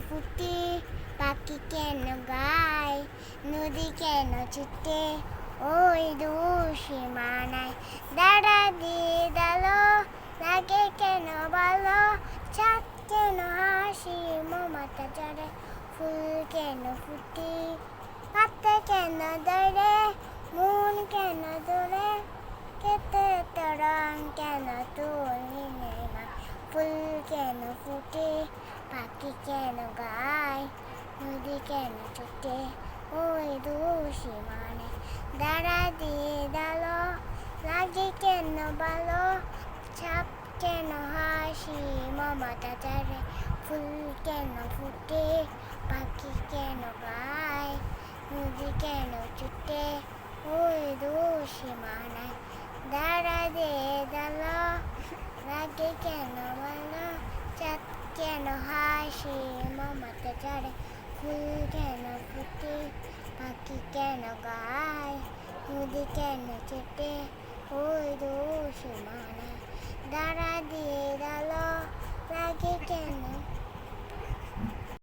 ফুটে, পাখি কেন গায়, নদী কেন ছুটে ওই দূর সীমানায়। দাঁড়া দিয়ে দালো লাগে কেন ভালো, চাঁদ কেন হাসি মমতা ঝরে, ফুল কেন ফুটে, পাতা কেন ধরে, মন কেন ধরে, কেটে রং কেন তুলি নেই, ফুল কেন ফুটে, পাখি কেন গায়, নদী কেন ছুটে ওই দূর সীমানায়। দাঁড়া দিয়ে দালো লাগে কেন ভালো, ছাপ কেন হাসি মমতা ঝরে, ফুল কেন ফুটে, পাখি কেন গায়, নদী কেন ছুটে ওই দূর সীমানায়। দাঁড়া দিয়ে দালো লাগে কেন ভালো, চাঁদ কেন হাসি মমতা ঝরে, ফুল কেন ফুটে, পাখি কেন গায়, নদী কেন ছুটে ওই দূর সীমানায়। দাঁড়া দিয়ে দালো লাগে কেন